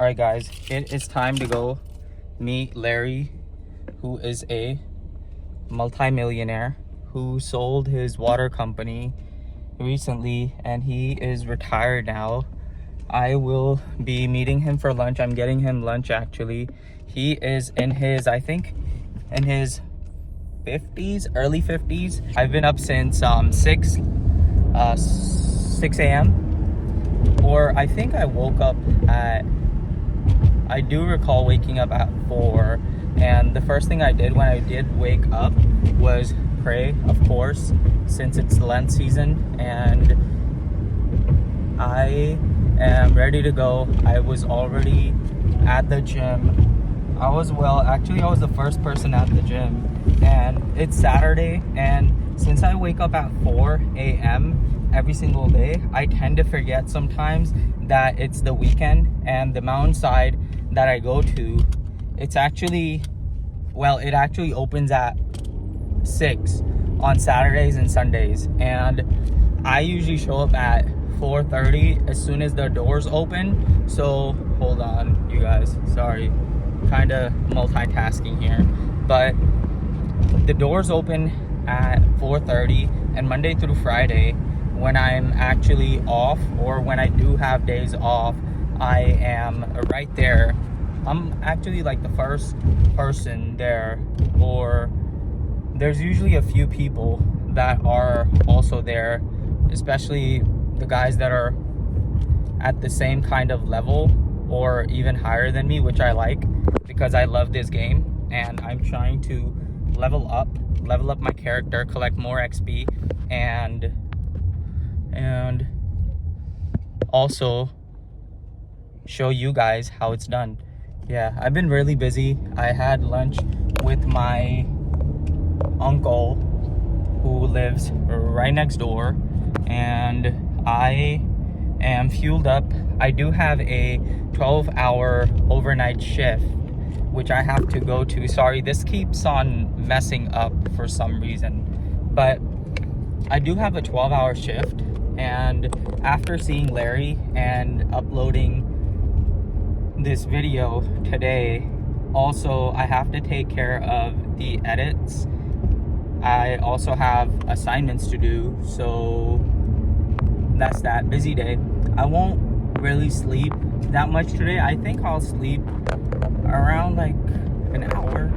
All right, guys, it is time to go meet Larry, who is a multimillionaire who sold his water company recently and he is retired now. I will be meeting him for lunch. I'm getting him lunch actually. He is in his, I think, in his 50s, early 50s. I've been up since 6 a.m. or I think I woke up at, I do recall waking up at 4, and the first thing I did when I did wake up was pray, of course, since it's Lent season, and I am ready to go. I was already at the gym. I was the first person at the gym, and it's Saturday, and since I wake up at 4 a.m. every single day, I tend to forget sometimes that it's the weekend, and the mountainside that I go to, it actually opens at 6 on Saturdays and Sundays, and I usually show up at 4:30 as soon as the doors open. So hold on, you guys, sorry, kind of multitasking here, but the doors open at 4:30, and Monday through Friday, when I'm actually off or when I do have days off, I am right there. I'm actually like the first person there, or there's usually a few people that are also there, especially the guys that are at the same kind of level or even higher than me, which I like because I love this game and I'm trying to level up my character, collect more XP, and also show you guys how it's done. Yeah, I've been really busy. I had lunch with my uncle who lives right next door, and I am fueled up. I do have a 12-hour overnight shift which I have to go to. Sorry, this keeps on messing up for some reason, but I do have a 12-hour shift, and after seeing Larry and uploading this video today, also I have to take care of the edits. I also have assignments to do, so that's that busy day. I won't really sleep that much today. I think I'll sleep around like an hour,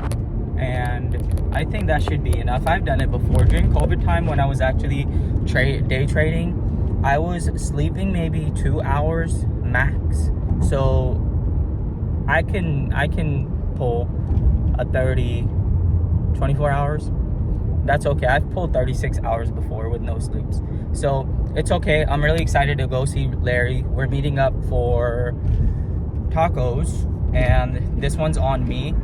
and I think that should be enough. I've done it before during COVID time when I was actually day trading. I was sleeping maybe 2 hours max, so I can pull a 24 hours. That's okay. I've pulled 36 hours before with no sleeps, so it's okay. I'm really excited to go see Larry. We're meeting up for tacos, and this one's on me.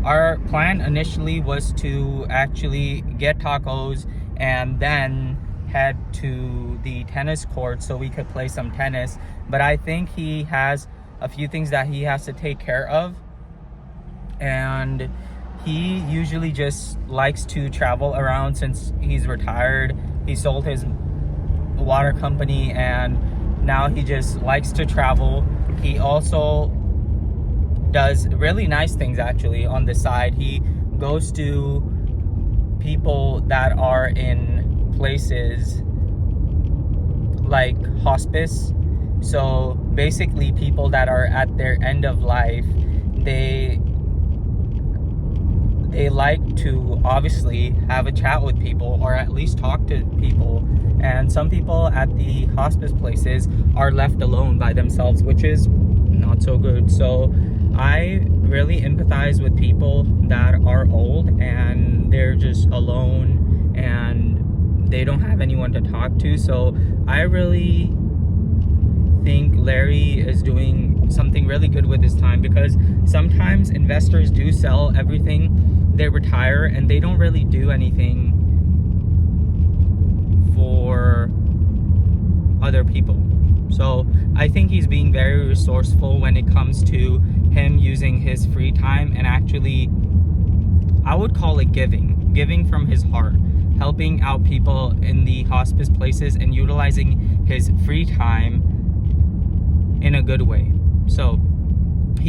Our plan initially was to actually get tacos and then head to the tennis court so we could play some tennis, but I think he has a few things that he has to take care of, and he usually just likes to travel around since he's retired. He sold his water company and now he just likes to travel. He also does really nice things actually on the side. He goes to people that are in places like hospice. So basically people that are at their end of life, they like to obviously have a chat with people or at least talk to people, and some people at the hospice places are left alone by themselves, which is not so good. So I really empathize with people that are old and they're just alone and they don't have anyone to talk to. So I really think Larry is doing something really good with his time, because sometimes investors do sell everything, they retire, and they don't really do anything for other people. So I think he's being very resourceful when it comes to him using his free time and actually, I would call it giving from his heart, helping out people in the hospice places and utilizing his free time in a good way. So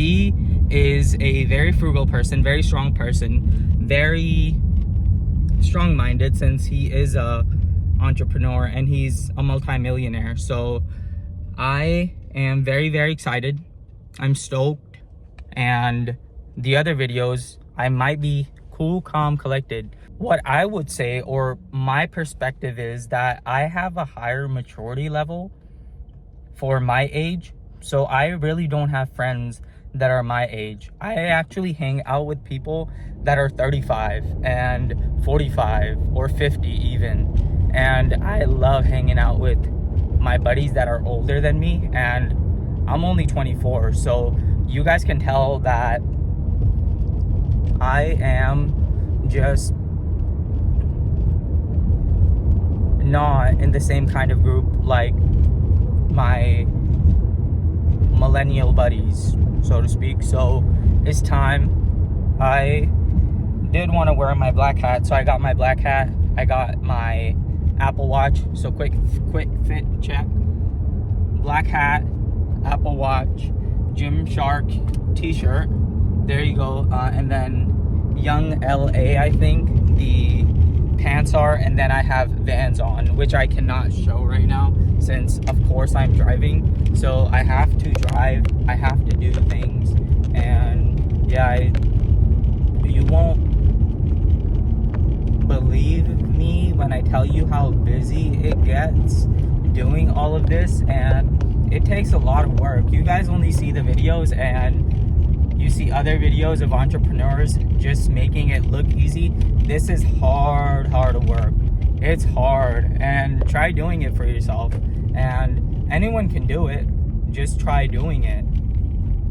he is a very frugal person, very strong person, very strong-minded, since he is a entrepreneur and he's a multi-millionaire. So I am very, very excited. I'm stoked. And the other videos, I might be cool, calm, collected. What I would say, or my perspective, is that I have a higher maturity level for my age. So I really don't have friends that are my age. I actually hang out with people that are 35 and 45 or 50 even. And I love hanging out with my buddies that are older than me, and I'm only 24. So you guys can tell that I am just not in the same kind of group like my millennial buddies, so to speak. So it's time. I did want to wear my black hat, so I got my black hat. I got my Apple Watch. So quick fit check. Black hat, Apple Watch, Gymshark t-shirt. There you go. And then Young LA, I think the pants are, and then I have Vans on, which I cannot show right now since of course I'm driving. So I have to drive, I have to do things, and yeah, you won't believe me when I tell you how busy it gets doing all of this, and it takes a lot of work. You guys only see the videos, and you see other videos of entrepreneurs just making it look easy. This is hard work. It's hard, and try doing it for yourself. And anyone can do it. Just try doing it.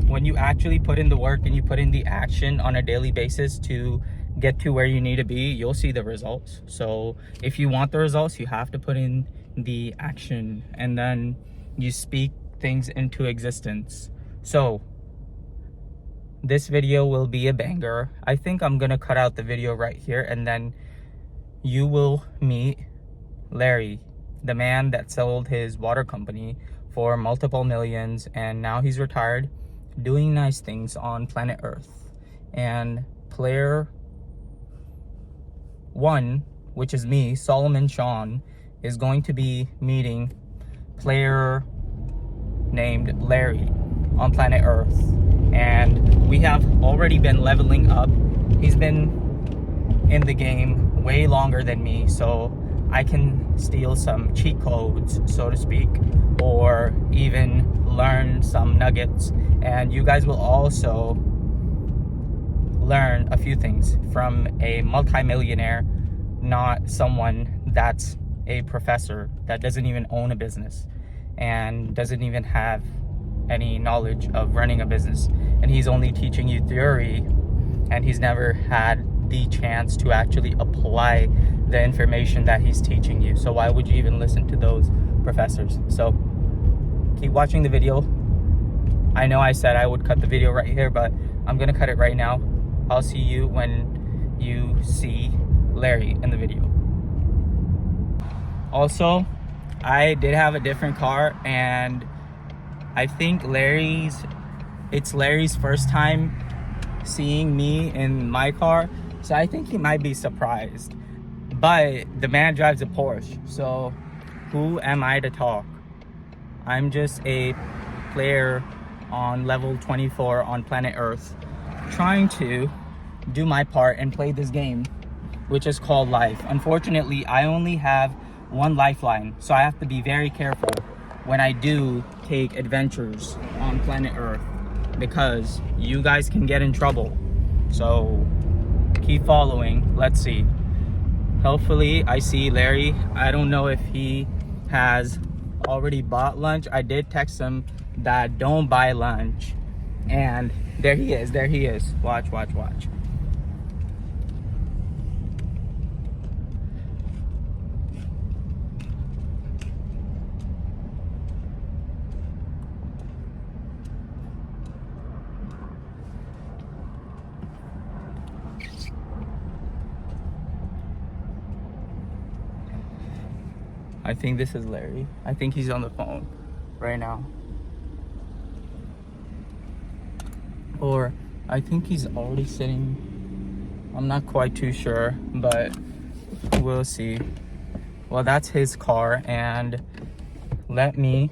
When you actually put in the work and you put in the action on a daily basis to get to where you need to be, you'll see the results. So if you want the results, you have to put in the action, and then you speak things into existence. So this video will be a banger. I think I'm gonna cut out the video right here, and then you will meet Larry, the man that sold his water company for multiple millions, and now he's retired, doing nice things on planet Earth. And player one, which is me, Solomon Sean, is going to be meeting player named Larry on planet Earth. And we have already been leveling up. He's been in the game way longer than me, so I can steal some cheat codes, so to speak, or even learn some nuggets. And you guys will also learn a few things from a multimillionaire, not someone that's a professor that doesn't even own a business and doesn't even have any knowledge of running a business, and he's only teaching you theory, and he's never had the chance to actually apply the information that he's teaching you. So why would you even listen to those professors? So keep watching the video. I know I said I would cut the video right here, but I'm gonna cut it right now. I'll see you when you see Larry in the video. Also, I did have a different car, and I think it's Larry's first time seeing me in my car, so I think he might be surprised. But the man drives a Porsche, so who am I to talk? I'm just a player on level 24 on planet Earth, trying to do my part and play this game, which is called life. Unfortunately, I only have one lifeline, so I have to be very careful when I do take adventures on planet Earth, because you guys can get in trouble. So keep following. Let's see. Hopefully I see Larry. I don't know if he has already bought lunch. I did text him that don't buy lunch, and there he is. Watch. I think this is Larry. I think he's on the phone right now. Or I think he's already sitting. I'm not quite too sure, but we'll see. Well, that's his car, and let me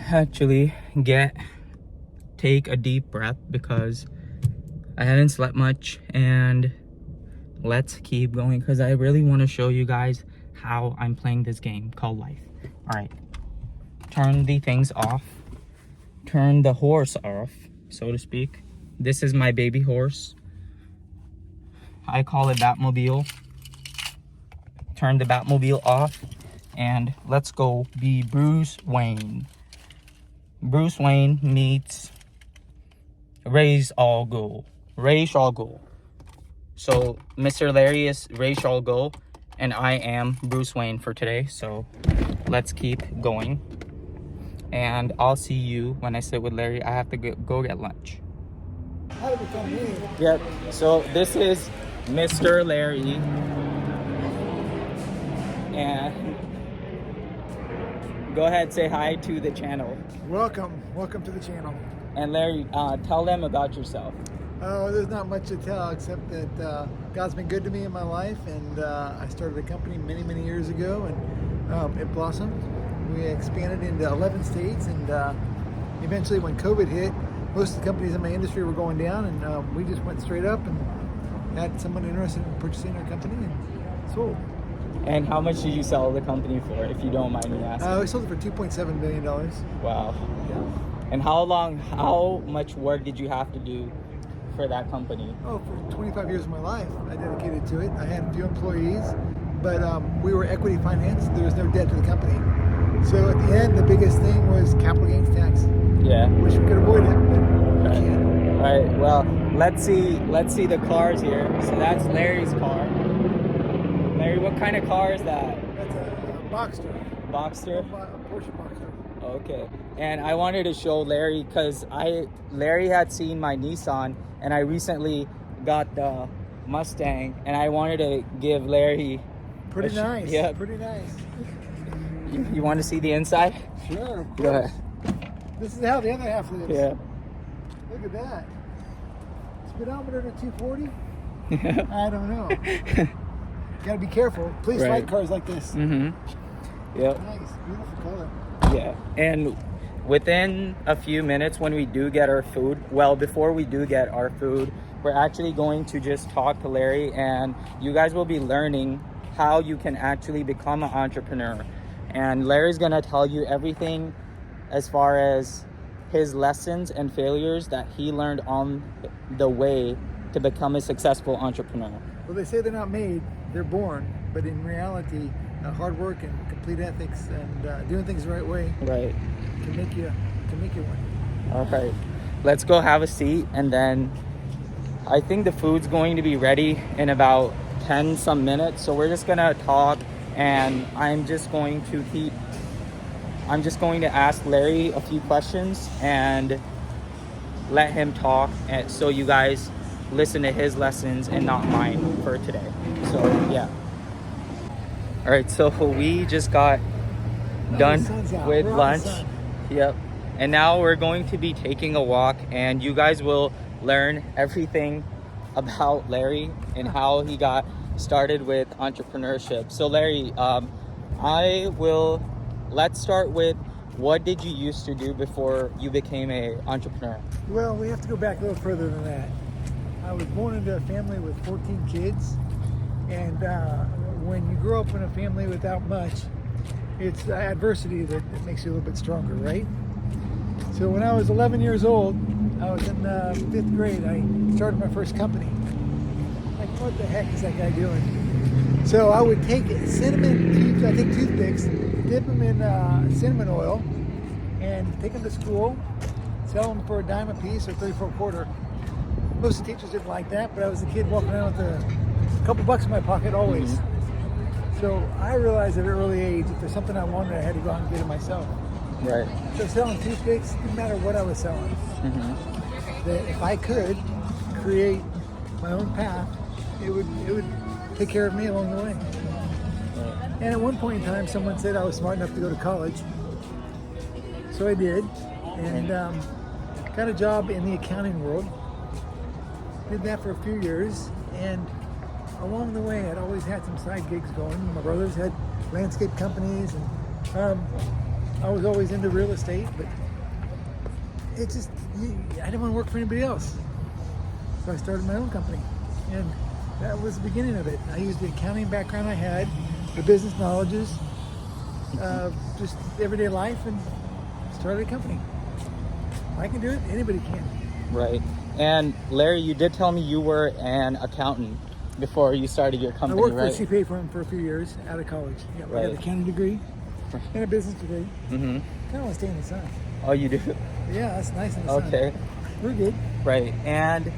actually take a deep breath because I haven't slept much, and let's keep going because I really want to show you guys how I'm playing this game called life. All right, turn the things off, turn the horse off, so to speak. This is my baby horse. I call it Batmobile. Turn the Batmobile off, and let's go be Bruce Wayne. Bruce Wayne meets Ra's al Ghul. Ra's al Ghul. So Mr. Larry is Ra's al Ghul, and I am Bruce Wayne for today. So let's keep going, and I'll see you when I sit with Larry. I have to go get lunch. Yep. So this is Mr. Larry, and go ahead, say hi to the channel. Welcome to the channel. And Larry, tell them about yourself. Oh, there's not much to tell except that God's been good to me in my life, and I started a company many years ago, and it blossomed. We expanded into 11 states, and eventually when COVID hit, most of the companies in my industry were going down, and we just went straight up and had someone interested in purchasing our company and sold. And how much did you sell the company for, if you don't mind me asking? We sold it for $2.7 million. Wow. Yeah. And how much work did you have to do for that company? Oh, for 25 years of my life, I dedicated to it. I had a few employees, but we were equity financed. There was no debt to the company. So at the end, the biggest thing was capital gains tax. Yeah. Wish we could avoid it, but we can't. All right. Well, let's see the cars here. So that's Larry's car. Larry, what kind of car is that? That's a Boxster. Boxster? A Porsche Boxster. Okay. And I wanted to show Larry because Larry had seen my Nissan, and I recently got the Mustang, and I wanted to give Larry Pretty nice. Yeah. Pretty nice. You want to see the inside? Sure, of course. Go ahead. This is how the other half lives. Yeah. Look at that. Speedometer to 240? I don't know. Gotta be careful. Please like cars like this. Mm-hmm. Yep. Nice, beautiful color. Yeah. And within a few minutes when we do get our food, well, before we do get our food, we're actually going to just talk to Larry, and you guys will be learning how you can actually become an entrepreneur. And Larry's gonna tell you everything as far as his lessons and failures that he learned on the way to become a successful entrepreneur. Well, they say they're not made, they're born. But in reality, hard work and complete ethics and doing things the right way can make you one. All right, let's go have a seat, and then I think the food's going to be ready in about 10 some minutes. So we're just gonna talk, and I'm just going to ask Larry a few questions and let him talk, and so you guys listen to his lessons and not mine for today. So yeah. All right, so we just got done with lunch. Yep. And now we're going to be taking a walk, and you guys will learn everything about Larry and how he got started with entrepreneurship. So Larry, let's start with, what did you used to do before you became an entrepreneur? Well, we have to go back a little further than that. I was born into a family with 14 kids, and when you grow up in a family without much, it's adversity that makes you a little bit stronger, right? So when I was 11 years old, I was in 5th grade, I started my first company. Like, what the heck is that guy doing? So I would take toothpicks, dip them in cinnamon oil, and take them to school, sell them for $0.10 a piece or 34 a quarter. Most of the teachers didn't like that, but I was a kid walking around with a couple bucks in my pocket always. So I realized at an early age, if there's something I wanted, I had to go out and get it myself. Right. So selling toothpicks, didn't matter what I was selling. That if I could create my own path, it would take care of me along the way. And at one point in time, someone said I was smart enough to go to college. So I did. And got a job in the accounting world. Did that for a few years, and along the way, I'd always had some side gigs going. My brothers had landscape companies, and I was always into real estate, but it just, I didn't want to work for anybody else. So I started my own company, and that was the beginning of it. I used the accounting background I had, the business knowledges, just everyday life, and started a company. I can do it, anybody can. Right. And Larry, you did tell me you were an accountant before you started your company, right? I worked for a CPA firm for a few years out of college. Yeah, I got an accounting degree and a business degree. Mm-hmm. Kind of want to stay in the sun. Oh, you do? Yeah, that's nice in the sun. Okay. We're good. Right. And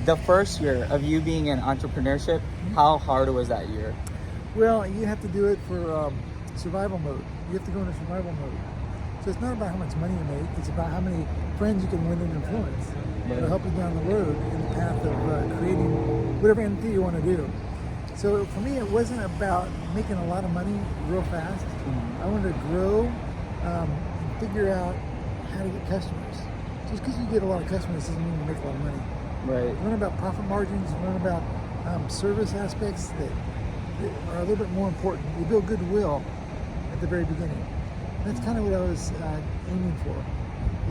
the first year of you being in entrepreneurship, how hard was that year? Well, you have to do it for survival mode. You have to go into survival mode. So it's not about how much money you make, it's about how many friends you can win and influence. It'll help you down the road in the path of creating whatever entity you want to do. So for me, it wasn't about making a lot of money real fast. I wanted to grow and figure out how to get customers. Just because you get a lot of customers doesn't mean you make a lot of money. Right. Learn about profit margins, learn about service aspects that are a little bit more important. You build goodwill at the very beginning. That's kind of what I was aiming for,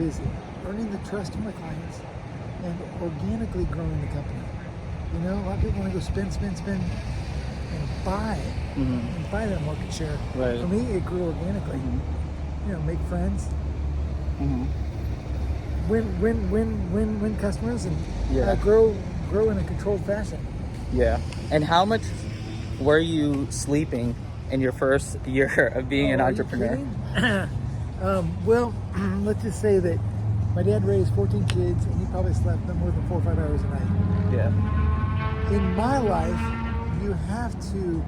is earning the trust of my clients and organically growing the company. You know, a lot of people want to go spend, and buy it, and buy that market share. Right. For me, it grew organically. You know, make friends, win customers, and grow in a controlled fashion. Yeah. And how much were you sleeping in your first year of being an entrepreneur? Well, let's just say that my dad raised 14 kids, and he probably slept no more than 4 or 5 hours a night. Yeah. In my life, you have to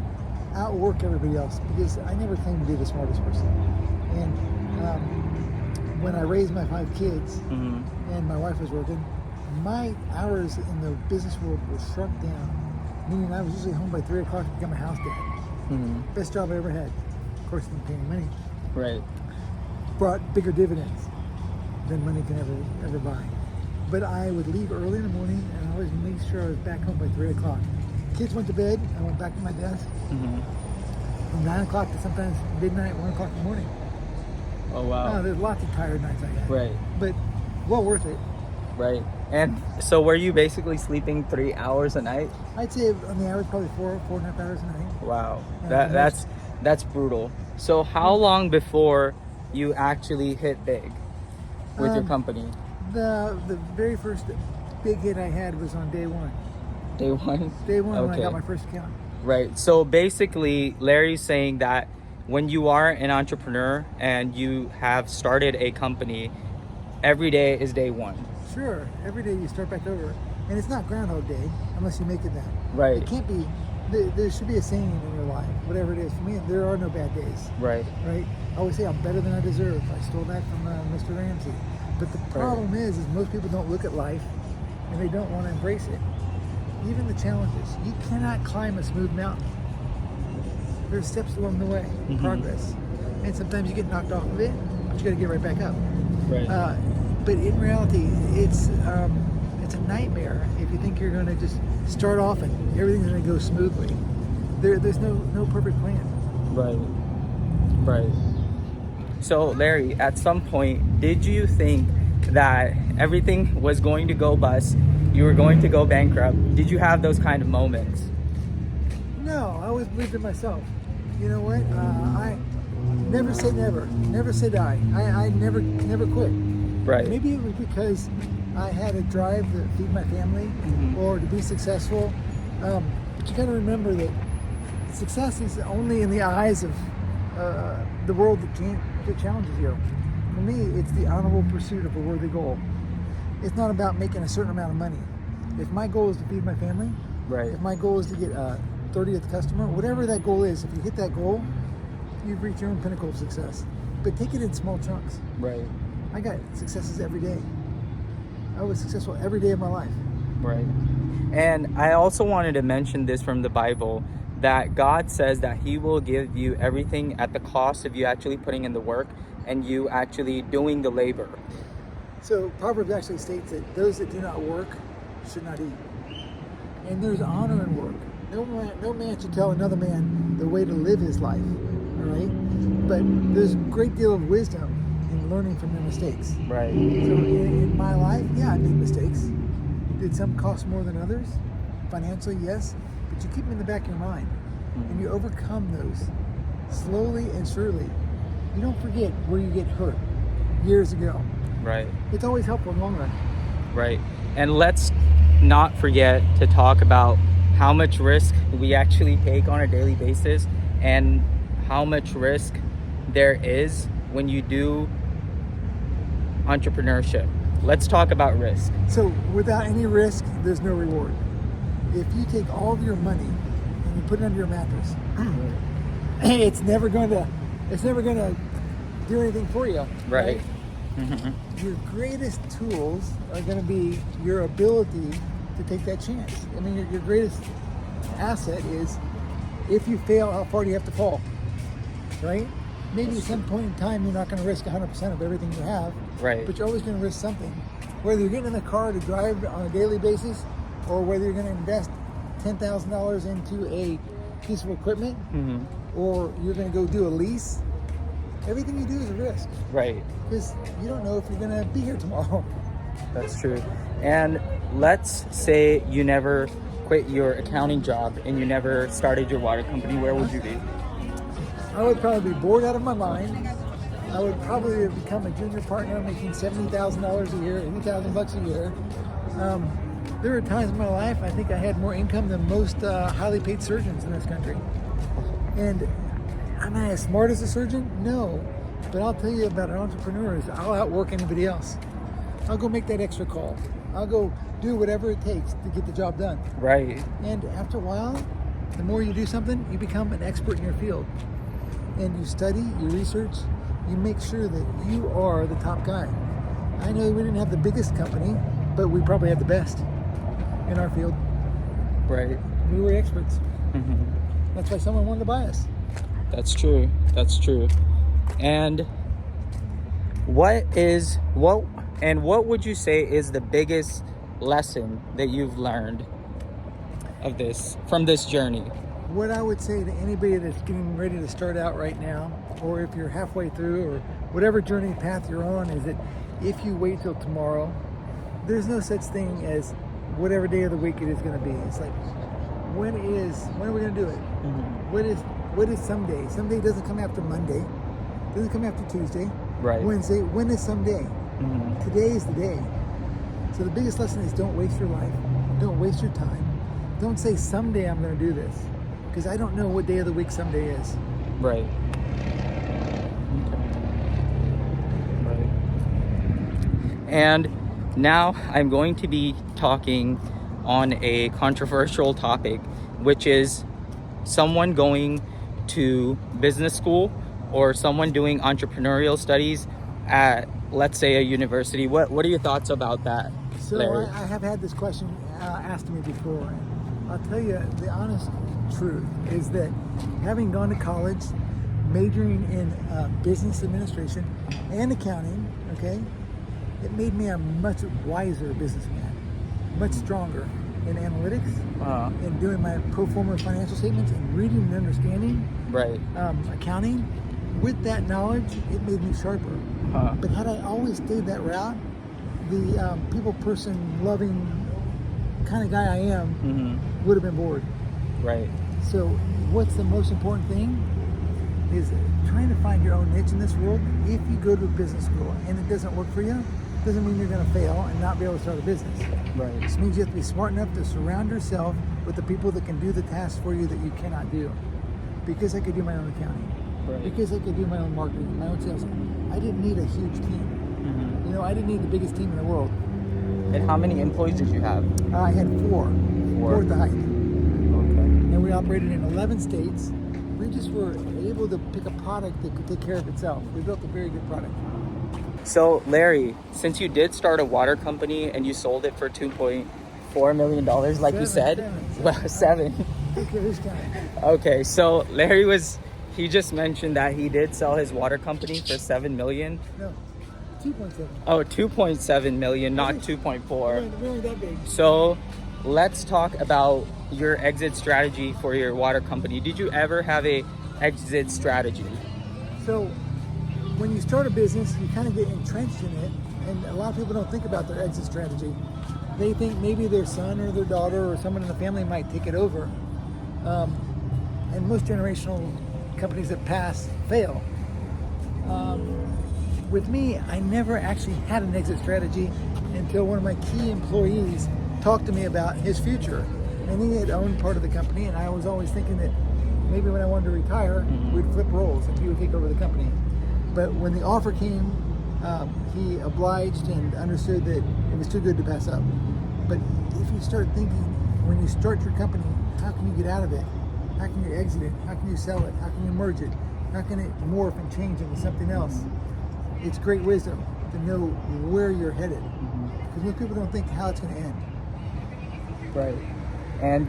outwork everybody else, because I never claimed to be the smartest person. And when I raised my 5 kids and my wife was working, my hours in the business world were shrunk down, meaning I was usually home by 3 o'clock to become a house dad. Best job I ever had. Of course, didn't pay any money. Right. Brought bigger dividends than money can ever buy. But I would leave early in the morning, and I always made sure I was back home by 3 o'clock. Kids went to bed, I went back to my desk. From 9 o'clock to sometimes midnight, 1 o'clock in the morning. Oh, wow. There's lots of tired nights I had. Right. But well worth it. Right. And so were you basically sleeping 3 hours a night? I'd say on the average probably 4.5 hours a night. Wow. That's brutal. So how long before you actually hit big with your company? The very first big hit I had was on day one. Day one? Day one, okay. when I got my first account. Right. So basically, Larry's saying that when you are an entrepreneur and you have started a company, every day is day one. Sure. Every day you start back over. And it's not Groundhog Day unless you make it that. Right. It can't be. There should be a saying in your life, whatever it is. For me, there are no bad days. Right. Right? I always say I'm better than I deserve. I stole that from Mr. Ramsey. But the problem is most people don't look at life and they don't want to embrace it. Even the challenges. You cannot climb a smooth mountain. There's steps along the way, progress. And sometimes you get knocked off of it, but you got to get right back up. Right. But in reality, it's a nightmare if you think you're going to just start off and everything's going to go smoothly. There's no perfect plan. Right. Right. So Larry, at some point, did you think that everything was going to go bust? You were going to go bankrupt? Did you have those kind of moments? No, I always believed in myself. You know what? I never say never. Never say die. I never quit. Right. Maybe it was because I had a drive to feed my family or to be successful. But you got to remember that success is only in the eyes of the world that challenges you. For me, it's the honorable pursuit of a worthy goal. It's not about making a certain amount of money. If my goal is to feed my family, right. If my goal is to get 30th customer, whatever that goal is, if you hit that goal, you've reached your own pinnacle of success. But take it in small chunks. Right. I got successes every day. I was successful every day of my life. Right. And I also wanted to mention this from the Bible, that God says that He will give you everything at the cost of you actually putting in the work and you actually doing the labor. So Proverbs actually states that those that do not work should not eat. And there's honor in work. No man should tell another man the way to live his life, all right? But there's a great deal of wisdom in learning from your mistakes. Right. So in my life, yeah, I made mistakes. Did some cost more than others? Financially, yes. But you keep them in the back of your mind. And you overcome those slowly and surely. You don't forget where you get hurt years ago. Right. It's always helpful in the long run. Right. And let's not forget to talk about how much risk we actually take on a daily basis and how much risk there is when you do entrepreneurship. Let's talk about risk. So without any risk, there's no reward. If you take all of your money and you put it under your mattress, it's never going to do anything for you. Right. Your greatest tools are going to be your ability to take that chance. I mean, your greatest asset is, if you fail, how far do you have to fall? Right? Maybe at some point in time, you're not going to risk 100% of everything you have. Right. But you're always going to risk something. Whether you're getting in the car to drive on a daily basis, or whether you're going to invest $10,000 into a piece of equipment, or you're going to go do a lease, everything you do is a risk. Right. Because you don't know if you're going to be here tomorrow. That's true. And let's say you never quit your accounting job and you never started your water company. Where would you be? I would probably be bored out of my mind. I would probably have become a junior partner making $70,000 a year, $80,000 a year. There were times in my life I think I had more income than most highly paid surgeons in this country. And am I as smart as a surgeon? No. But I'll tell you about an entrepreneur is I'll outwork anybody else. I'll go make that extra call. I'll go do whatever it takes to get the job done. Right. And after a while, the more you do something, you become an expert in your field. And you study, you research, you make sure that you are the top guy. I know we didn't have the biggest company, but we probably had the best in our field. Right. We were experts. That's why someone wanted to buy us. That's true. That's true. And what would you say is the biggest lesson that you've learned from this journey? What I would say to anybody that's getting ready to start out right now, or if you're halfway through, or whatever journey path you're on, is that if you wait till tomorrow, there's no such thing as whatever day of the week it is going to be. It's like, when are we going to do it? What is someday? Someday doesn't come after Monday. Doesn't come after Tuesday. Right. Wednesday. When is someday? Today is the day. So the biggest lesson is don't waste your life. Don't waste your time. Don't say someday I'm going to do this, because I don't know what day of the week someday is. Right. Right. And now I'm going to be talking on a controversial topic, which is someone going to business school or someone doing entrepreneurial studies at, let's say, a university. What are your thoughts about that, So Larry? I have had this question asked to me before. And I'll tell you the honest truth is that having gone to college, majoring in business administration and accounting, okay, it made me a much wiser businessman, much stronger in analytics, in doing my pro forma financial statements and reading and understanding Right. accounting. With that knowledge, it made me sharper. But had I always stayed that route, the people person loving kind of guy I am would have been bored. Right. So what's the most important thing is trying to find your own niche in this world. If you go to business school and it doesn't work for you, doesn't mean you're going to fail and not be able to start a business. Right. It just means you have to be smart enough to surround yourself with the people that can do the tasks for you that you cannot do. Because I could do my own accounting. Right. Because I could do my own marketing, my own sales. I didn't need a huge team. You know, I didn't need the biggest team in the world. And how many employees did you have? I had four at the height. Okay. And we operated in 11 states. We just were able to pick a product that could take care of itself. We built a very good product. So, Larry, since you did start a water company and you sold it for $2.4 million, like you said, well, 7. Who's counting? Okay, so Larry he just mentioned that he did sell his water company for $7 million. No, 2.7. Oh, 2.7 million, not We 2.4. weren't that big. So let's talk about your exit strategy for your water company. Did you ever have a exit strategy? So when you start a business, you kind of get entrenched in it, and a lot of people don't think about their exit strategy. They think maybe their son or their daughter or someone in the family might take it over. And most generational companies that pass fail. With me, I never actually had an exit strategy until one of my key employees talked to me about his future. And he had owned part of the company, and I was always thinking that maybe when I wanted to retire, we'd flip roles and he would take over the company. But when the offer came, he obliged and understood that it was too good to pass up. But if you start thinking, when you start your company, how can you get out of it? How can you exit it? How can you sell it? How can you merge it? How can it morph and change into something else? It's great wisdom to know where you're headed. Because most people don't think how it's going to end. Right. And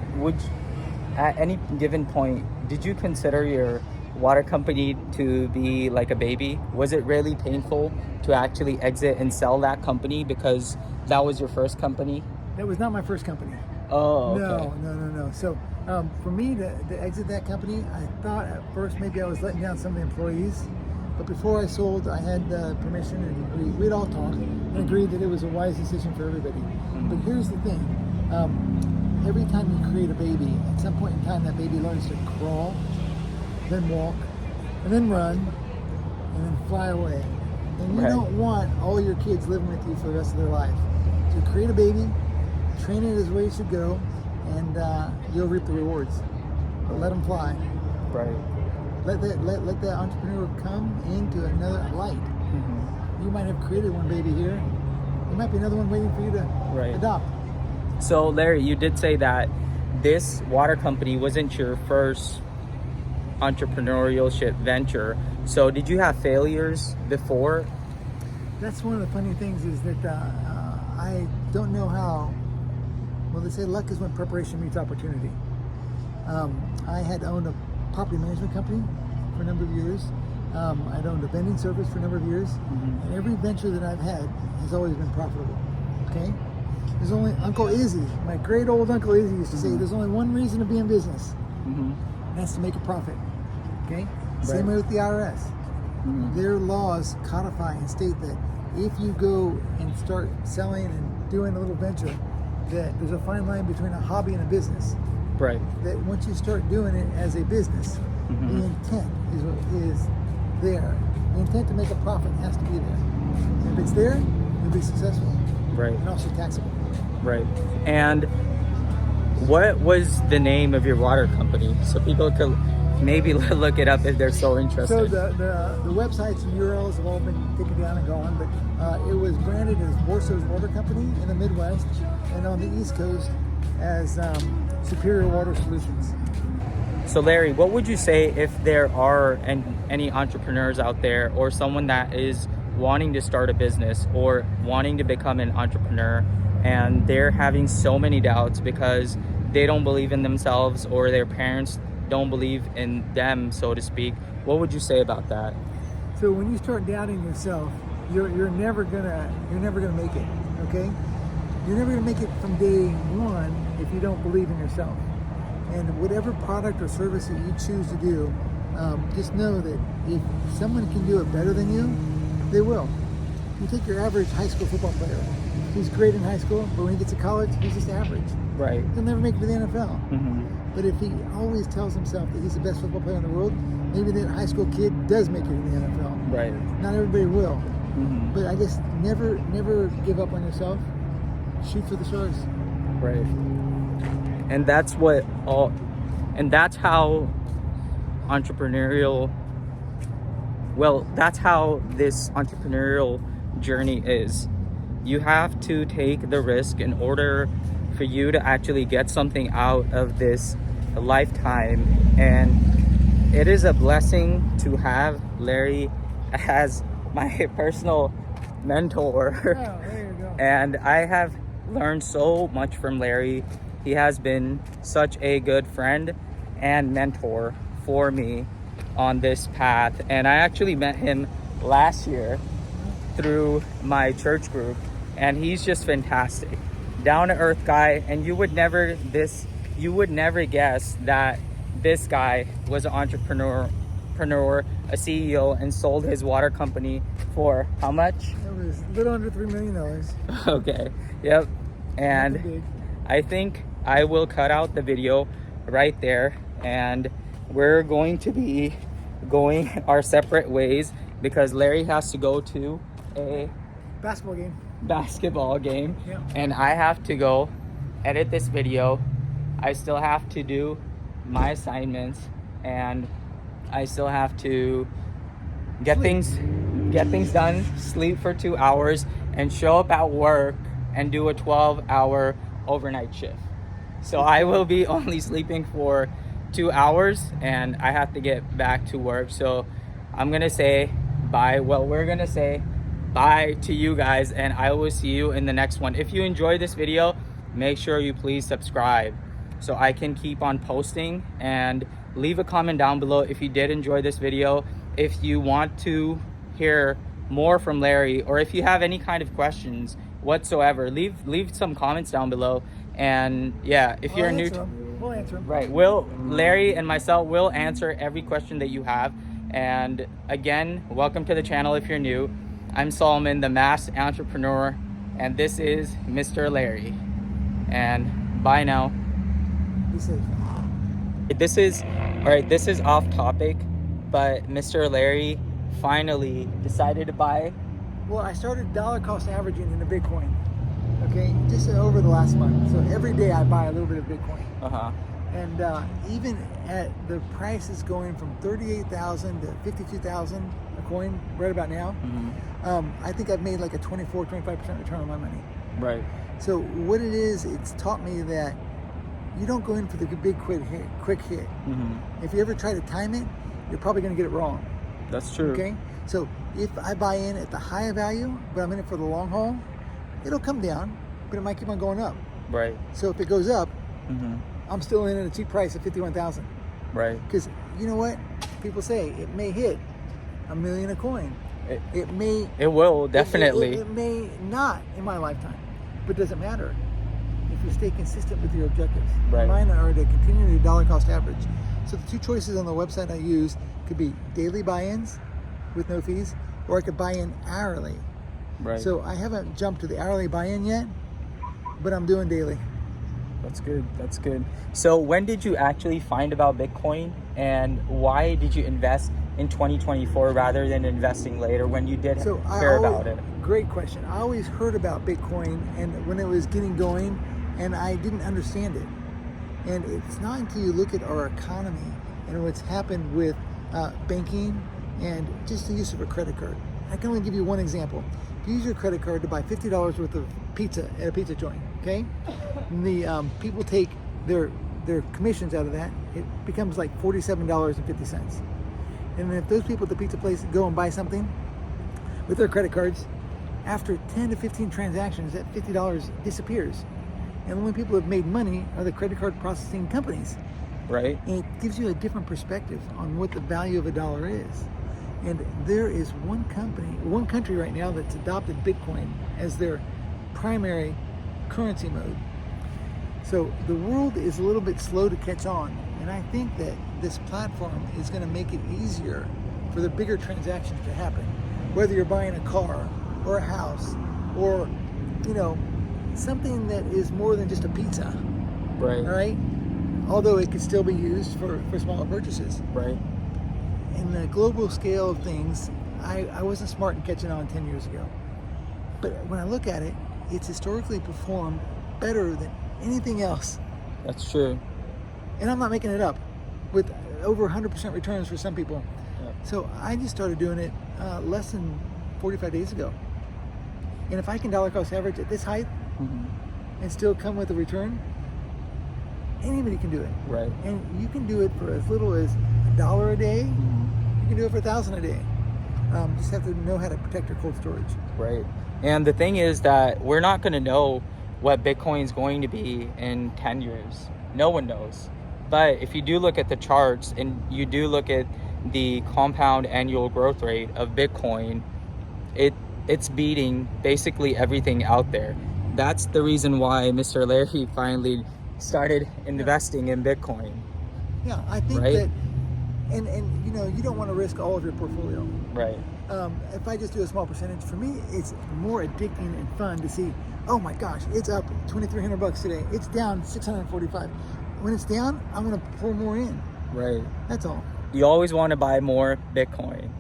at any given point, did you consider your water company to be like a baby? Was it really painful to actually exit and sell that company because that was your first company? That was not my first company. Oh, okay. No. So for me to exit that company, I thought at first maybe I was letting down some of the employees. But before I sold, I had permission and we'd all talked and agreed that it was a wise decision for everybody. But here's the thing. Every time you create a baby, at some point in time that baby learns to crawl, then walk, and then run, and then fly away. And you don't want all your kids living with you for the rest of their life. So create a baby, train it as way it should go, and you'll reap the rewards. But let them fly. Right. Let that entrepreneur come into another light. You might have created one baby here. There might be another one waiting for you to adopt. So Larry, you did say that this water company wasn't your first entrepreneurship venture. So did you have failures before? That's one of the funny things is that I don't know how. Well, they say luck is when preparation meets opportunity. I had owned a property management company for a number of years. I'd owned a vending service for a number of years. And every venture that I've had has always been profitable. Okay? There's only Uncle Izzy, my great old Uncle Izzy used to say, there's only one reason to be in business. And that's to make a profit. Okay? Same way with the IRS. Their laws codify and state that if you go and start selling and doing a little venture, that there's a fine line between a hobby and a business. Right. That once you start doing it as a business, the intent is there. The intent to make a profit has to be there. And if it's there, you'll be successful. Right. And also taxable. Right. And what was the name of your water company so people could maybe look it up if they're so interested? So the websites and URLs have all been taken down and gone, but it was branded as Warsaw's Water Company in the Midwest, and on the East Coast as Superior Water Solutions. So Larry, what would you say if there are any entrepreneurs out there or someone that is wanting to start a business or wanting to become an entrepreneur and they're having so many doubts because they don't believe in themselves or their parents don't believe in them, so to speak? What would you say about that? So when you start doubting yourself, you're never gonna make it. Okay, you're never gonna make it from day one if you don't believe in yourself. And whatever product or service that you choose to do, just know that if someone can do it better than you, they will. You take your average high school football player. He's great in high school, but when he gets to college, he's just average. Right. He'll never make it to the NFL. But if he always tells himself that he's the best football player in the world, maybe that high school kid does make it in the NFL. Right. Not everybody will. But I guess never give up on yourself. Shoot for the stars. Right. And that's how entrepreneurial, that's how this entrepreneurial journey is. You have to take the risk in order for you to actually get something out of this lifetime. And it is a blessing to have Larry as my personal mentor. Oh, there you go. And I have learned so much from Larry. He has been such a good friend and mentor for me on this path. And I actually met him last year. through my church group, and he's just fantastic, down to earth guy. And you would never guess that this guy was an entrepreneur, a CEO, and sold his water company for how much? It was a little under $3 million. Okay, yep. And I think I will cut out the video right there, and we're going to be going our separate ways because Larry has to go to a basketball game. Yeah. And I have to go edit this video. I still have to do my assignments, and I still have to get things done, sleep for 2 hours, and show up at work and do a 12-hour overnight shift. So I will be only sleeping for 2 hours, and I have to get back to work. So I'm gonna say bye. Well, we're gonna say bye to you guys, and I will see you in the next one. If you enjoyed this video, make sure you please subscribe so I can keep on posting, and leave a comment down below if you did enjoy this video. If you want to hear more from Larry, or if you have any kind of questions whatsoever, leave some comments down below. And yeah, if you're new to, we'll answer them. Right, Larry and myself will answer every question that you have. And again, welcome to the channel if you're new. I'm Solomon, the mass entrepreneur, and this is Mr. Larry. And bye now. Be safe. This is off topic, but Mr. Larry finally decided to buy. Well, I started dollar cost averaging into Bitcoin, okay, just over the last month. So every day I buy a little bit of Bitcoin. And even at the prices going from 38,000 to 52,000 a coin right about now, I think I've made like a 24-25% return on my money. Right. So what it is, it's taught me that you don't go in for the big quick hit. If you ever try to time it, you're probably going to get it wrong. That's true. Okay, so if I buy in at the high value, but I'm in it for the long haul, it'll come down, but it might keep on going up. Right. So if it goes up, I'm still in at a cheap price of 51,000. Right. Because you know what? People say it may hit $1 million a coin. It will definitely. It may not in my lifetime, but it doesn't matter if you stay consistent with your objectives. Right. Mine are to continue to dollar cost average. So the two choices on the website I use could be daily buy-ins with no fees, or I could buy in hourly. Right. So I haven't jumped to the hourly buy-in yet, but I'm doing daily. That's good. That's good. So when did you actually find about Bitcoin, and why did you invest in 2024 rather than investing later when you did hear about it? Great question. I always heard about Bitcoin and when it was getting going, and I didn't understand it. And it's not until you look at our economy and what's happened with banking and just the use of a credit card. I can only give you one example. If you use your credit card to buy $50 worth of pizza at a pizza joint, okay? And the people take their commissions out of that, it becomes like $47.50. And if those people at the pizza place go and buy something with their credit cards, after 10 to 15 transactions, that $50 disappears. And the only people who have made money are the credit card processing companies. Right. And it gives you a different perspective on what the value of a dollar is. And there is one country right now that's adopted Bitcoin as their primary currency mode. So the world is a little bit slow to catch on. And I think that this platform is going to make it easier for the bigger transactions to happen. Whether you're buying a car or a house or, you know, something that is more than just a pizza. Right. All right? Although it could still be used for smaller purchases. Right. In the global scale of things, I wasn't smart in catching on 10 years ago. But when I look at it, it's historically performed better than anything else. That's true. And I'm not making it up, with over 100% returns for some people. Yep. So I just started doing it less than 45 days ago. And if I can dollar cost average at this height and still come with a return, anybody can do it. Right. And you can do it for as little as $1 a day. You can do it for $1,000 a day. Just have to know how to protect your cold storage. Right. And the thing is that we're not going to know what Bitcoin is going to be in 10 years. No one knows. But if you do look at the charts and you do look at the compound annual growth rate of Bitcoin, it's beating basically everything out there. That's the reason why Mr. Larry finally started investing in Bitcoin. Yeah, I think Right? that, and you know, you don't want to risk all of your portfolio. Right. If I just do a small percentage, for me, it's more addicting and fun to see, oh my gosh, it's up $2,300 today. It's down 645. When it's down, I want to pour more in. Right. That's all. You always want to buy more Bitcoin,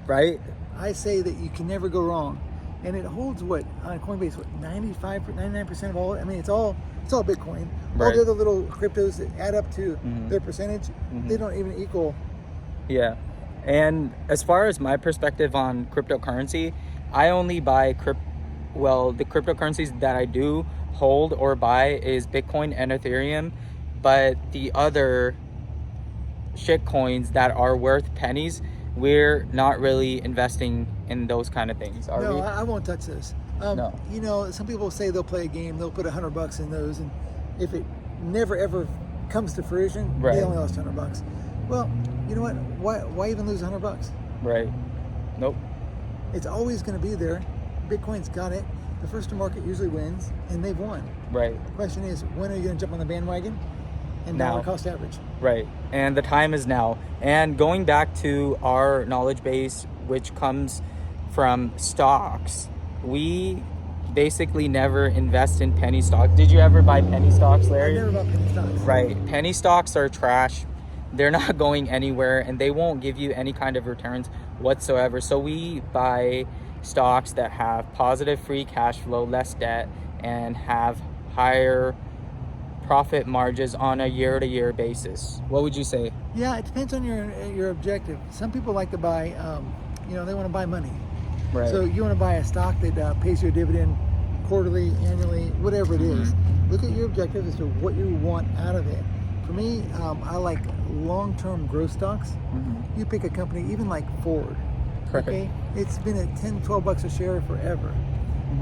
right? I say that you can never go wrong, and it holds what on Coinbase, what 99% of all. I mean, it's all Bitcoin. All Right. the other little cryptos that add up to their percentage, they don't even equal. Yeah. And as far as my perspective on cryptocurrency, I only buy the cryptocurrencies that I do hold or buy is Bitcoin and Ethereum, but the other shit coins that are worth pennies, we're not really investing in those kind of things, are No, we? I won't touch this. No. You know, some people say they'll play a game, they'll put $100 in those, and if it never ever comes to fruition, Right. they only lost $100. Well, you know what? Why even lose $100? Right. Nope. It's always going to be there. Bitcoin's got it. The first to market usually wins, and they've won. Right. The question is, when are you going to jump on the bandwagon? And Now. dollar cost average. Right. And the time is now. And going back to our knowledge base, which comes from stocks, we basically never invest in penny stocks. Did you ever buy penny stocks, Larry? I never bought penny stocks. Right. Penny stocks are trash. They're not going anywhere, and they won't give you any kind of returns whatsoever. So we buy stocks that have positive free cash flow, less debt, and have higher profit margins on a year-to-year basis. What would you say? Yeah, it depends on your objective. Some people like to buy, you know, they want to buy money. Right. So you want to buy a stock that pays you a dividend quarterly, annually, whatever it is. Look at your objective as to what you want out of it. For me, I like long-term growth stocks. You pick a company, even like Ford. Right. Okay, it's been at $10-12 a share forever.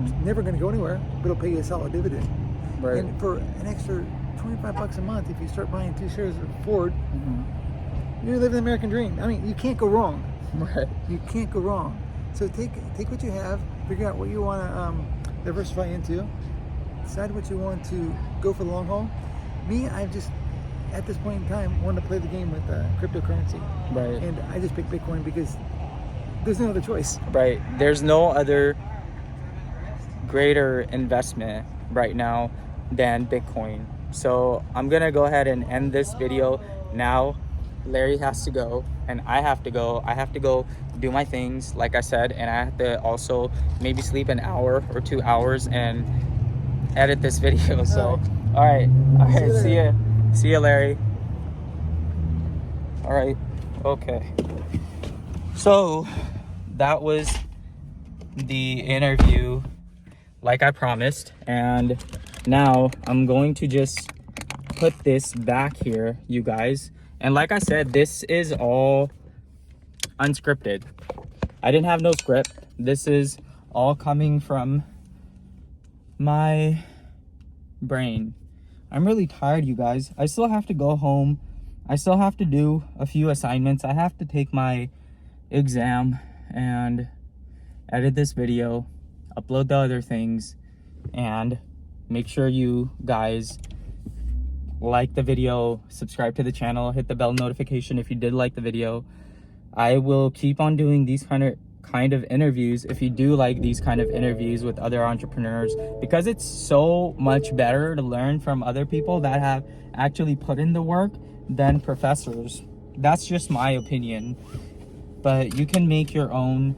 It's never going to go anywhere, but it'll pay you a solid dividend. Right. And for an extra $25 a month, if you start buying 2 shares of Ford, you're living the American dream. I mean, you can't go wrong. Right. You can't go wrong. So take what you have, figure out what you want to diversify into, decide what you want to go for the long haul. Me, I've just, at this point in time, wanted to play the game with cryptocurrency. Right. And I just picked Bitcoin because there's no other choice. Right. There's no other greater investment right now than Bitcoin. So I'm gonna go ahead and end this video now. Larry has to go and I have to go. I have to go do my things, like I said, and I have to also maybe sleep an hour or 2 hours and edit this video. So all right. See ya, Larry. All right. Okay. So that was the interview, like I promised, and now I'm going to just put this back here, you guys. And like I said, this is all unscripted. I didn't have no script. This is all coming from my brain. I'm really tired, you guys. I still have to go home. I still have to do a few assignments. I have to take my exam and edit this video, upload the other things, and make sure you guys like the video, subscribe to the channel, hit the bell notification if you did like the video. I will keep on doing these kind of interviews if you do like these kind of interviews with other entrepreneurs, because it's so much better to learn from other people that have actually put in the work than professors. That's just my opinion, but you can make your own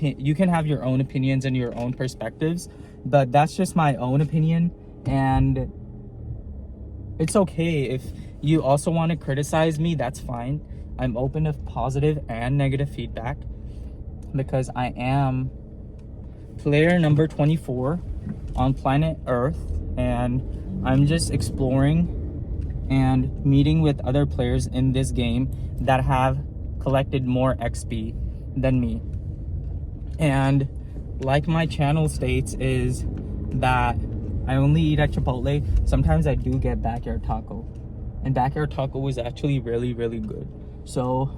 you can have your own opinions and your own perspectives, but that's just my own opinion. And it's okay if you also want to criticize me, that's fine. I'm open to positive and negative feedback, because I am player number 24 on planet Earth, and I'm just exploring and meeting with other players in this game that have collected more XP than me. And like my channel states is that I only eat at Chipotle. Sometimes I do get backyard taco, and backyard taco is actually really, really good. So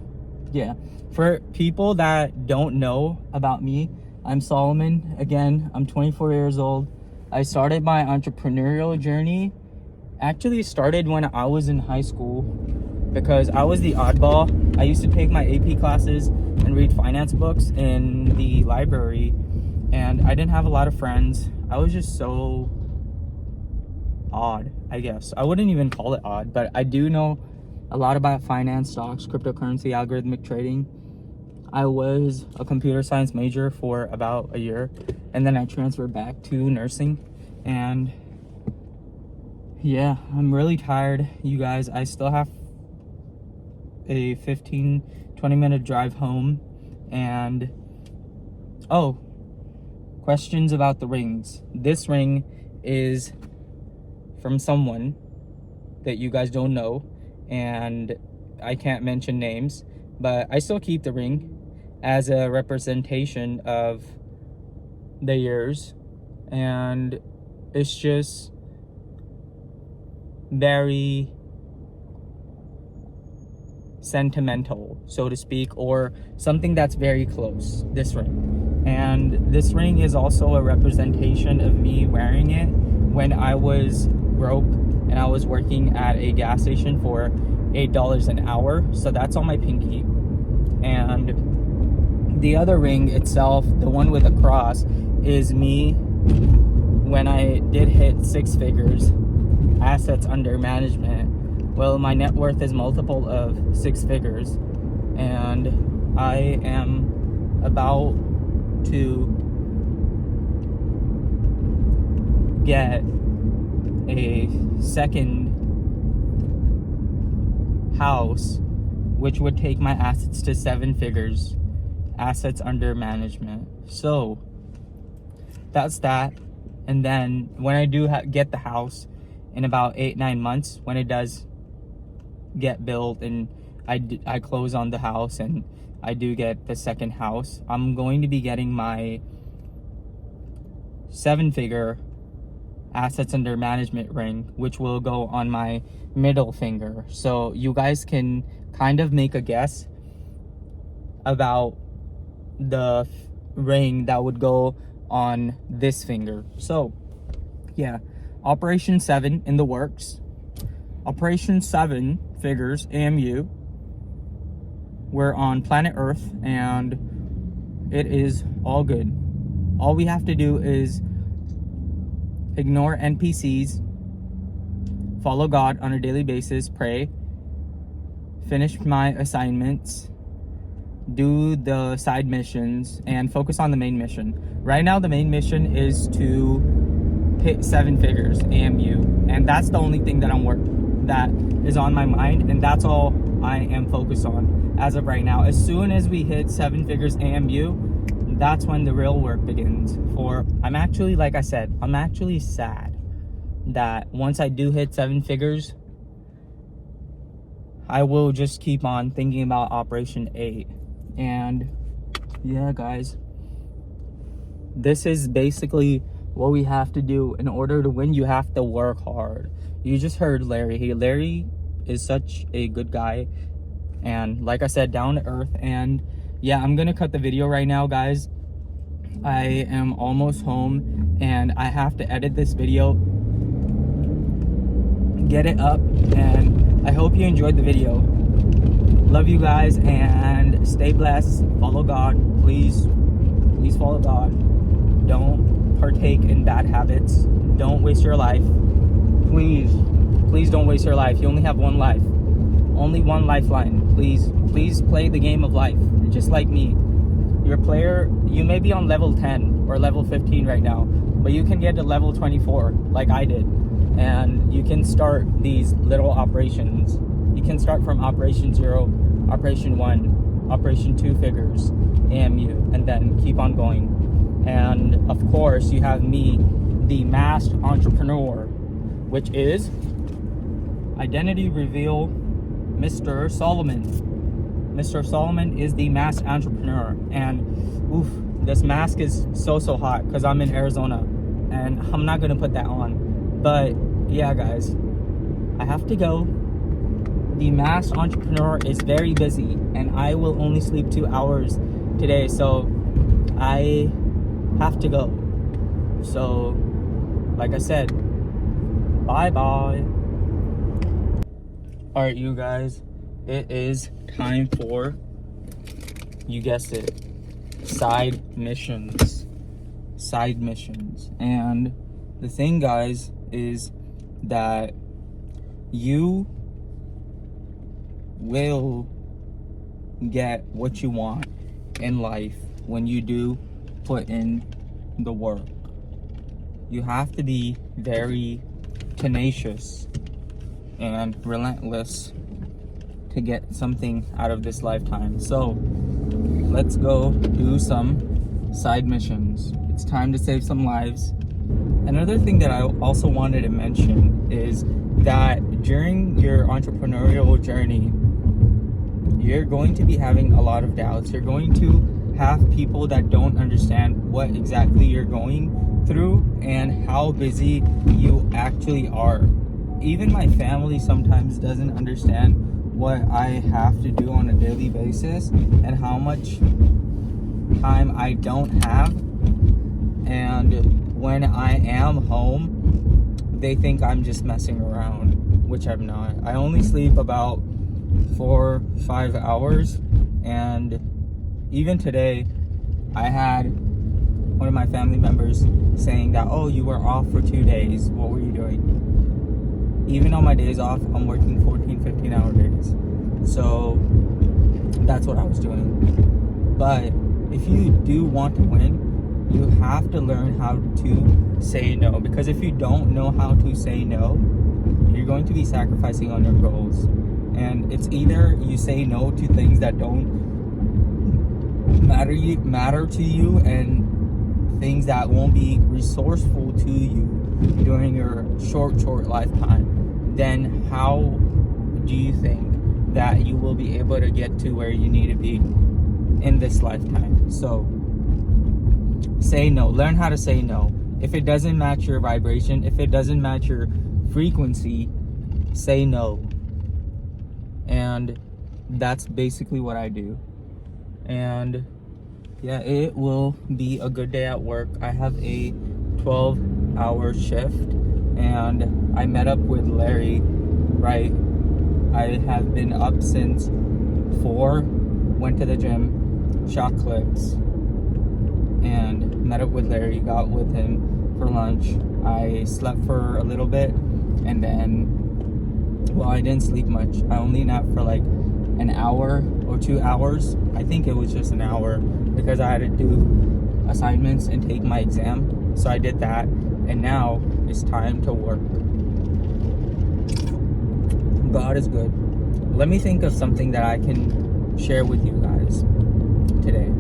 yeah, for people that don't know about me, I'm Solomon. Again, I'm 24 years old. I started my entrepreneurial journey. Actually started when I was in high school because I was the oddball. I used to take my AP classes and read finance books in the library, and I didn't have a lot of friends. I was just so odd, I guess. I wouldn't even call it odd, but I do know a lot about finance, stocks, cryptocurrency, algorithmic trading. I was a computer science major for about a year, and then I transferred back to nursing. And yeah, I'm really tired, you guys. I still have a 15-20 minute drive home. And oh, questions about the rings. This ring is from someone that you guys don't know, and I can't mention names, but I still keep the ring as a representation of the years, and it's just very sentimental, so to speak, or something that's very close, this ring. And this ring is also a representation of me wearing it when I was broke and I was working at a gas station for $8 an hour. So that's on my pinky. And the other ring itself, the one with the cross, is me when I did hit 6 figures, assets under management. Well, my net worth is multiple of 6 figures, and I am about to get a second house, which would take my assets to 7 figures, assets under management. So that's that. And then when I do get the house in about 8-9 months, when it does get built and I close on the house and I do get the second house, I'm going to be getting my 7-figure assets under management ring, which will go on my middle finger. So you guys can kind of make a guess about the ring that would go on this finger. So yeah, Operation 7 in the works. Operation 7 figures AMU. We're on planet Earth and it is all good. All we have to do is ignore NPCs, follow God on a daily basis, pray, finish my assignments, do the side missions, and focus on the main mission. Right now, the main mission is to hit 7 figures AMU, and that's the only thing that that is on my mind, and that's all I am focused on as of right now. As soon as we hit 7 figures AMU, that's when the real work begins. I'm actually, like I said, I'm actually sad that once I do hit 7 figures, I will just keep on thinking about Operation 8. And yeah, guys, this is basically what we have to do. In order to win, you have to work hard. You just heard Larry. Larry is such a good guy, and like I said, down to earth. And yeah, I'm gonna cut the video right now, guys. I am almost home and I have to edit this video, get it up, and I hope you enjoyed the video. Love you guys and stay blessed. Follow God, please follow God. Don't partake in bad habits. Don't waste your life. Please don't waste your life. You only have one life, only one lifeline. Please play the game of life just like me. You're a player. You may be on level 10 or level 15 right now, but you can get to level 24 like I did, and you can start these little operations. You can start from Operation 0, Operation 1, Operation 2 figures, AMU, and then keep on going. And of course, you have me, the masked entrepreneur, which is identity reveal, Mr. Solomon. Mr. Solomon is the masked entrepreneur. And oof, this mask is so hot because I'm in Arizona and I'm not gonna put that on. But yeah, guys, I have to go. The masked entrepreneur is very busy and I will only sleep 2 hours today. So I have to go. So, like I said, bye-bye. Alright, you guys, it is time for, you guessed it, side missions. And the thing, guys, is that you will get what you want in life when you do put in the work. You have to be very tenacious and relentless to get something out of this lifetime. So let's go do some side missions. It's time to save some lives. Another thing that I also wanted to mention is that during your entrepreneurial journey, you're going to be having a lot of doubts. You're going to have people that don't understand what exactly you're going through and how busy you actually are. Even my family sometimes doesn't understand what I have to do on a daily basis and how much time I don't have. And when I am home, they think I'm just messing around, which I'm not. I only sleep about 4-5 hours, and even today I had one of my family members saying that, oh, you were off for 2 days, what were you doing? Even on my days off, I'm working 14-15 hour days. So that's what I was doing. But if you do want to win, you have to learn how to say no, because if you don't know how to say no, you're going to be sacrificing on your goals. And it's either you say no to things that don't matter to you and things that won't be resourceful to you during your short lifetime, then how do you think that you will be able to get to where you need to be in this lifetime? So say no. Learn how to say no. If it doesn't match your vibration, if it doesn't match your frequency, say no. And that's basically what I do. And yeah, it will be a good day at work. I have a 12-hour shift, and I met up with Larry, right? I have been up since 4, went to the gym, shot clips, and met up with Larry, got with him for lunch. I slept for a little bit, and then, well, I didn't sleep much. I only napped for like an hour or 2 hours. I think it was just an hour because I had to do assignments and take my exam. So I did that, and now it's time to work. God is good. Let me think of something that I can share with you guys today.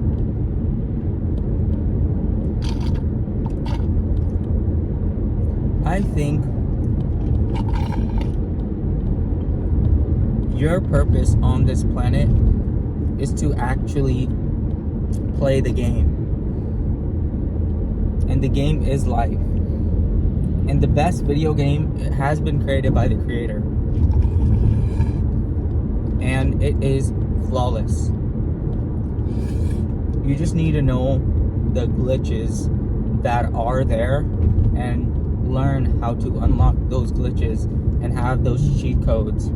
I think your purpose on this planet is to actually play the game. And the game is life. And the best video game has been created by the creator. And it is flawless. You just need to know the glitches that are there and learn how to unlock those glitches and have those cheat codes.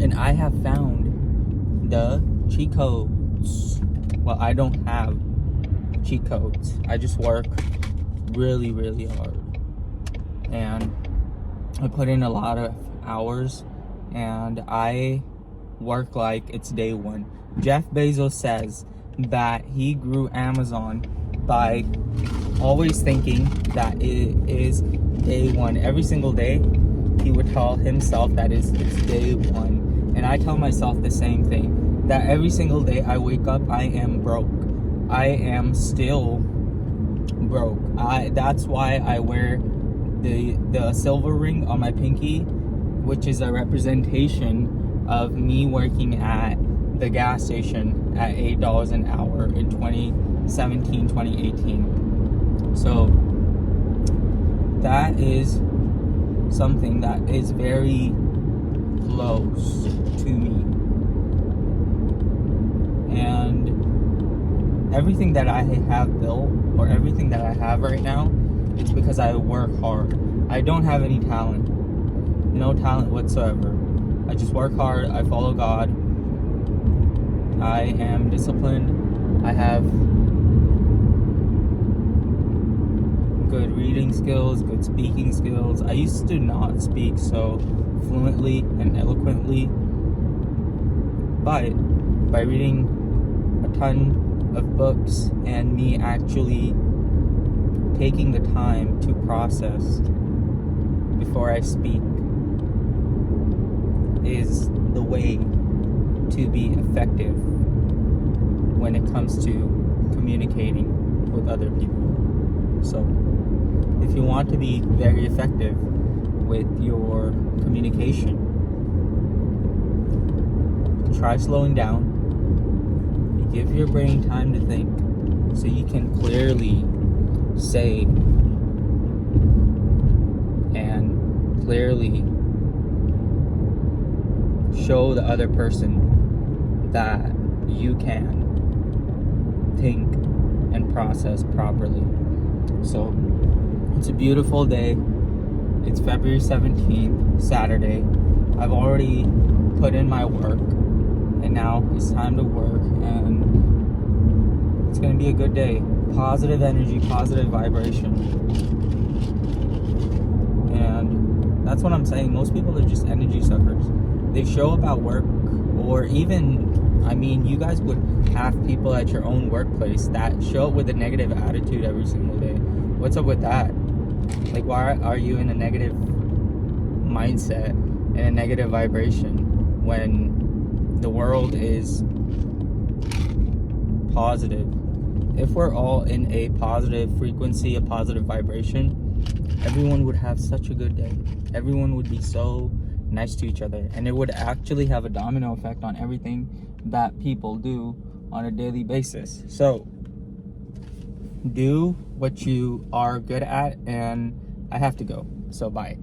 And I have found the cheat codes. Well, I don't have cheat codes. I just work really, really hard. And I put in a lot of hours, and I work like it's day one. Jeff Bezos says that he grew Amazon by always thinking that it is day one. Every single day, he would tell himself that it's day one. And I tell myself the same thing, that every single day I wake up, I am broke. I am still broke. That's why I wear the silver ring on my pinky, which is a representation of me working at the gas station at $8 an hour in 2017, 2018. So that is something that is very close to me. And everything that I have built or everything that I have right now, it's because I work hard. I don't have any talent. No talent whatsoever. I just work hard. I follow God. I am disciplined. I have good reading skills, good speaking skills. I used to not speak so fluently and eloquently, but by reading a ton of books and me actually taking the time to process before I speak is the way to be effective when it comes to communicating with other people. So if you want to be very effective with your communication, try slowing down. Give your brain time to think so you can clearly say and clearly show the other person that you can think and process properly. So it's a beautiful day. It's February 17th, Saturday. I've already put in my work, and now it's time to work, and it's going to be a good day. Positive energy, positive vibration. And that's what I'm saying. Most people are just energy suckers. They show up at work, or even, I mean, you guys would have people at your own workplace that show up with a negative attitude every single day. What's up with that? Like, why are you in a negative mindset and a negative vibration when the world is positive? If we're all in a positive frequency, a positive vibration, everyone would have such a good day. Everyone would be so nice to each other, and it would actually have a domino effect on everything that people do on a daily basis. So do what you are good at, and I have to go, so bye.